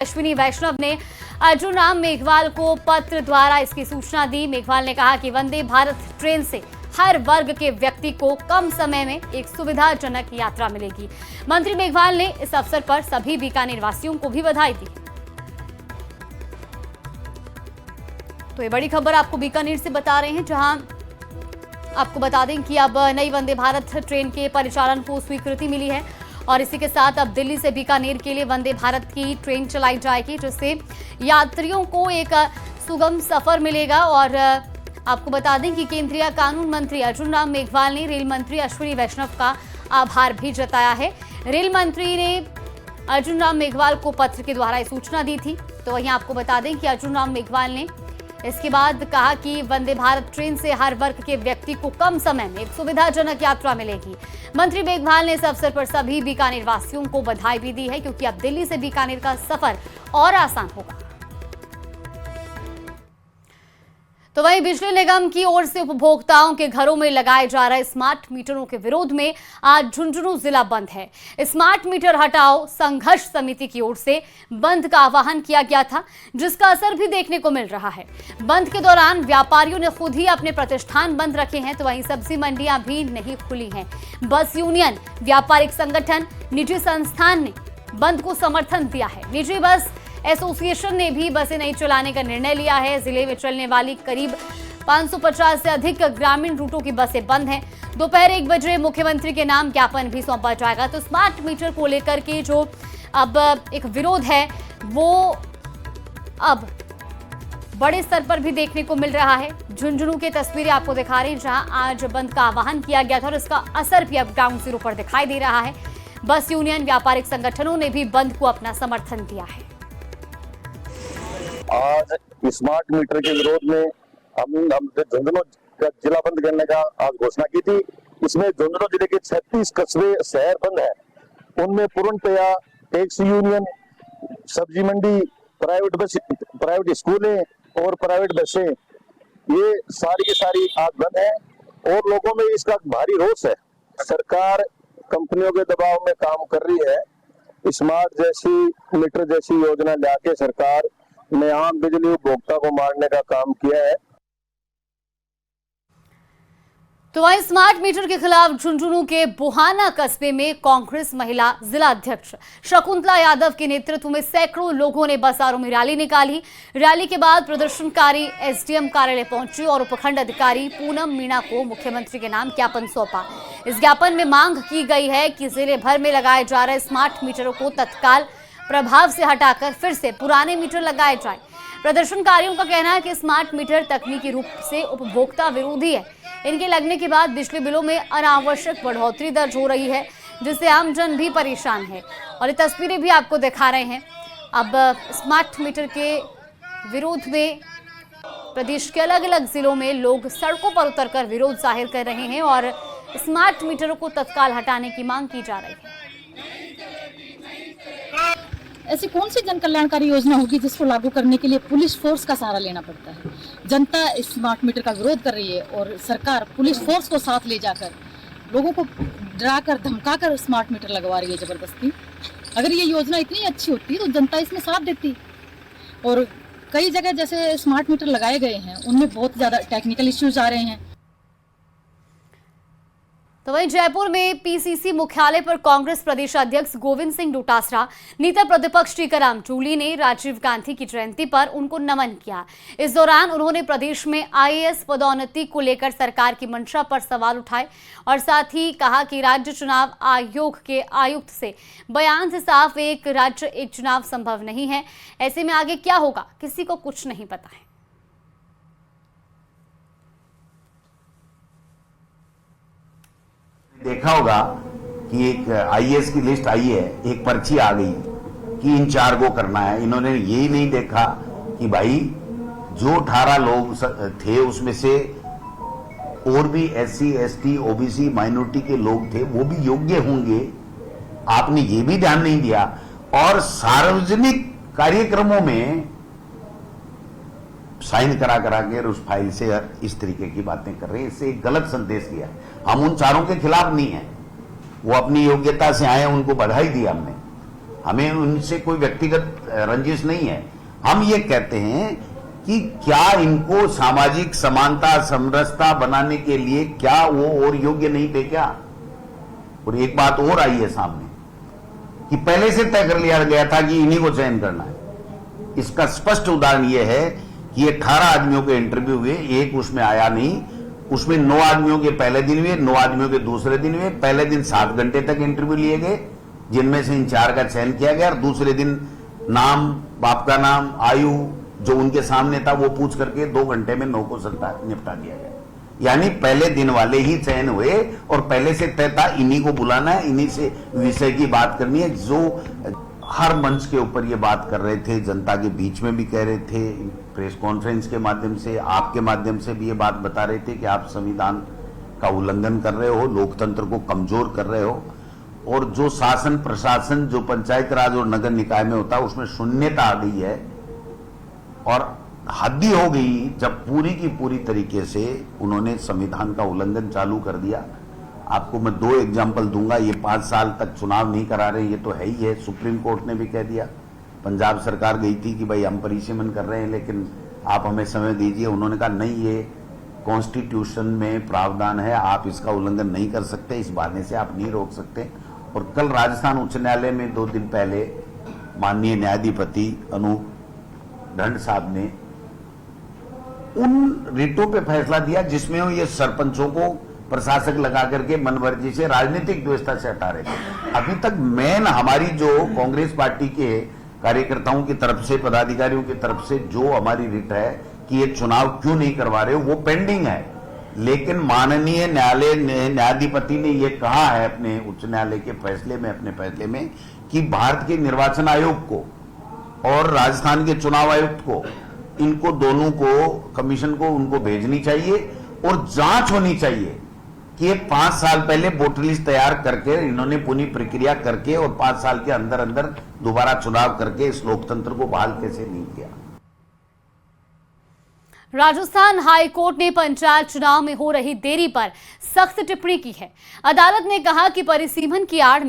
अश्विनी वैष्णव ने अर्जुन राम मेघवाल को पत्र द्वारा इसकी सूचना दी। मेघवाल ने कहा कि वंदे भारत ट्रेन से हर वर्ग के व्यक्ति को कम समय में एक सुविधाजनक यात्रा मिलेगी। मंत्री मेघवाल ने इस अवसर पर सभी बीकानेर वासियों को भी बधाई दी। तो ये बड़ी खबर आपको बीकानेर से बता रहे हैं, जहां आपको बता दें कि अब नई वंदे भारत ट्रेन के परिचालन को स्वीकृति मिली है और इसी के साथ अब दिल्ली से बीकानेर के लिए वंदे भारत की ट्रेन चलाई जाएगी, जिससे यात्रियों को एक सुगम सफर मिलेगा। और आपको बता दें कि केंद्रीय कानून मंत्री अर्जुन राम मेघवाल ने रेल मंत्री अश्विनी वैष्णव का आभार भी जताया है। रेल मंत्री ने अर्जुन राम मेघवाल को पत्र के द्वारा सूचना दी थी। तो वहीं आपको बता दें कि अर्जुन राम मेघवाल ने इसके बाद कहा कि वंदे भारत ट्रेन से हर वर्ग के व्यक्ति को कम समय में एक सुविधाजनक यात्रा मिलेगी। मंत्री मेघवाल ने इस अवसर पर सभी बीकानेर वासियों को बधाई भी दी है, क्योंकि अब दिल्ली से बीकानेर का सफर और आसान होगा। तो वहीं बिजली निगम की ओर से उपभोक्ताओं के घरों में लगाए जा रहे स्मार्ट मीटरों के विरोध में आज झुंझुनू जिला बंद है। स्मार्ट मीटर हटाओ संघर्ष समिति की ओर से बंद का आह्वान किया गया था, जिसका असर भी देखने को मिल रहा है। बंद के दौरान व्यापारियों ने खुद ही अपने प्रतिष्ठान बंद रखे हैं, तो वहीं सब्जी मंडियां भी नहीं खुली हैं। बस यूनियन, व्यापारिक संगठन, निजी संस्थान ने बंद को समर्थन दिया है। निजी बस एसोसिएशन ने भी बसें नहीं चलाने का निर्णय लिया है। जिले में चलने वाली करीब 550 से अधिक ग्रामीण रूटों की बसें बंद हैं। दोपहर 1 बजे मुख्यमंत्री के नाम ज्ञापन भी सौंपा जाएगा। तो स्मार्ट मीटर को लेकर के जो अब एक विरोध है, वो अब बड़े स्तर पर भी देखने को मिल रहा है। झुंझुनू की तस्वीरें आपको दिखा रही हैं, जहां आज बंद का आह्वान किया गया था और इसका असर भी अब ग्राउंड जीरो पर दिखाई दे रहा है। बस यूनियन, व्यापारिक संगठनों ने भी बंद को अपना समर्थन दिया है। आज स्मार्ट मीटर के विरोध में हम झुंझुनू का जिला बंद करने का आज घोषणा की थी। इसमें झुंझुनू जिले के 36 कस्बे शहर बंद है। उनमें पूर्णतया टैक्सी यूनियन, सब्जी मंडी, प्राइवेट स्कूलें और प्राइवेट बसें, ये सारी की सारी आज बंद है और लोगों में इसका भारी रोष है। सरकार कंपनियों के दबाव में काम कर रही है। स्मार्ट जैसी मीटर जैसी योजना लाके सरकार ने आम बिजली उपभोक्ता को मारने का काम किया है। तो वहीं स्मार्ट मीटर के खिलाफ झुंझुनू के बुहाना कस्बे में कांग्रेस महिला जिला अध्यक्ष शकुंतला यादव के नेतृत्व में सैकड़ों लोगों ने बसारों में रैली निकाली। रैली के बाद प्रदर्शनकारी एसडीएम कार्यालय पहुंचे और उपखंड अधिकारी पूनम मीणा को मुख्यमंत्री के नाम ज्ञापन सौंपा। इस ज्ञापन में मांग की गई है कि जिले भर में लगाए जा रहे स्मार्ट मीटरों को तत्काल प्रभाव से हटाकर फिर से पुराने मीटर लगाए जाए। प्रदर्शनकारियों का कहना है कि स्मार्ट मीटर तकनीकी रूप से उपभोक्ता विरोधी है। इनके लगने के बाद बिजली बिलों में अनावश्यक बढ़ोतरी दर्ज हो रही है, जिससे आमजन भी परेशान है। और ये तस्वीरें भी आपको दिखा रहे हैं। अब स्मार्ट मीटर के विरोध में प्रदेश के अलग अलग जिलों में लोग सड़कों पर उतरकर विरोध जाहिर कर रहे हैं और स्मार्ट मीटरों को तत्काल हटाने की मांग की जा रही है। ऐसी कौन सी जन कल्याणकारी योजना होगी जिसको लागू करने के लिए पुलिस फोर्स का सहारा लेना पड़ता है? जनता इस स्मार्ट मीटर का विरोध कर रही है और सरकार पुलिस फोर्स को साथ ले जाकर लोगों को डराकर धमकाकर स्मार्ट मीटर लगवा रही है जबरदस्ती। अगर ये योजना इतनी अच्छी होती तो जनता इसमें साथ देती। और कई जगह जैसे स्मार्ट मीटर लगाए गए हैं, उनमें बहुत ज़्यादा टेक्निकल इश्यूज आ रहे हैं। तो वहीं जयपुर में पीसीसी मुख्यालय पर कांग्रेस प्रदेश अध्यक्ष गोविंद सिंह डोटासरा, नेता प्रतिपक्ष टीकाराम जूली ने राजीव गांधी की जयंती पर उनको नमन किया। इस दौरान उन्होंने प्रदेश में आईएएस पदोन्नति को लेकर सरकार की मंशा पर सवाल उठाए और साथ ही कहा कि राज्य चुनाव आयोग के आयुक्त से बयान से साफ एक राज्य एक चुनाव संभव नहीं है। ऐसे में आगे क्या होगा किसी को कुछ नहीं पता है। देखा होगा कि एक आईएएस की लिस्ट आई है, एक पर्ची आ गई कि इन 4 को करना है। इन्होंने यही नहीं देखा कि भाई जो 18 लोग थे उसमें से और भी एससी, एसटी, ओबीसी, माइनॉरिटी के लोग थे, वो भी योग्य होंगे। आपने ये भी ध्यान नहीं दिया और सार्वजनिक कार्यक्रमों में साइन करा के उस फाइल से इस तरीके की बातें कर रहे हैं। इससे एक गलत संदेश दिया। हम उन 4 के खिलाफ नहीं है, वो अपनी योग्यता से आए, उनको बधाई दी हमने, हमें उनसे कोई व्यक्तिगत रंजिश नहीं है। हम ये कहते हैं कि क्या इनको सामाजिक समानता समरसता बनाने के लिए क्या वो और योग्य नहीं थे क्या? और एक बात और आई है सामने कि पहले से तय कर लिया गया था कि इन्हीं को चयन करना है। इसका स्पष्ट उदाहरण यह है कि 18 आदमियों के इंटरव्यू हुए, एक उसमें आया नहीं। उसमें 9 आदमियों के पहले दिन हुए, 9 आदमियों के दूसरे दिन हुए। पहले दिन 7 घंटे तक इंटरव्यू लिए गए, जिनमें से इन 4 का चयन किया गया, और दूसरे दिन नाम, बाप का नाम, आयु जो उनके सामने था वो पूछ करके 2 घंटे में 9 को निपटा दिया गया। यानी पहले दिन वाले ही चयन हुए और पहले से तय था इन्हीं को बुलाना है, इन्हीं से विषय की बात करनी है। जो हर मंच के ऊपर ये बात कर रहे थे, जनता के बीच में भी कह रहे थे, प्रेस कॉन्फ्रेंस के माध्यम से, आपके माध्यम से भी ये बात बता रहे थे कि आप संविधान का उल्लंघन कर रहे हो, लोकतंत्र को कमजोर कर रहे हो, और जो शासन प्रशासन जो पंचायत राज और नगर निकाय में होता है उसमें शून्यता आ गई है। और हद ही हो गई जब पूरी की पूरी तरीके से उन्होंने संविधान का उल्लंघन चालू कर दिया। आपको मैं 2 एग्जाम्पल दूंगा। ये 5 साल तक चुनाव नहीं करा रहे, ये तो है ही है। सुप्रीम कोर्ट ने भी कह दिया, पंजाब सरकार गई थी कि भाई हम परिसीमन कर रहे हैं लेकिन आप हमें समय दीजिए। उन्होंने कहा नहीं, ये कॉन्स्टिट्यूशन में प्रावधान है, आप इसका उल्लंघन नहीं कर सकते, इस बहाने से आप नहीं रोक सकते। और कल राजस्थान उच्च न्यायालय में 2 दिन पहले माननीय न्यायाधिपति अनूप ढंड साहब ने उन रिटों पे फैसला दिया जिसमें वो ये सरपंचों को प्रशासक लगा करके मनमर्जी से राजनीतिक व्यवस्था से हटा रहे थे। अभी तक मेन हमारी जो कांग्रेस पार्टी के कार्यकर्ताओं की तरफ से, पदाधिकारियों की तरफ से जो हमारी रिट है कि ये चुनाव क्यों नहीं करवा रहे हो, वो पेंडिंग है। लेकिन माननीय न्यायाधिपति ने ये कहा है अपने उच्च न्यायालय के फैसले में, अपने फैसले में, कि भारत के निर्वाचन आयोग को और राजस्थान के चुनाव आयुक्त को, इनको दोनों को, कमीशन को, उनको भेजनी चाहिए और जांच होनी चाहिए कि ये 5 साल पहले वोटर लिस्ट तैयार करके इन्होंने पूरी प्रक्रिया करके और 5 साल के अंदर अंदर दोबारा चुनाव करके इस लोकतंत्र को बहाल कैसे नहीं किया। राजस्थान हाई कोर्ट ने पंचायत चुनाव में हो रही देरी पर सख्त टिप्पणी की है। अदालत ने कहा कि परिसीमन की आड़ में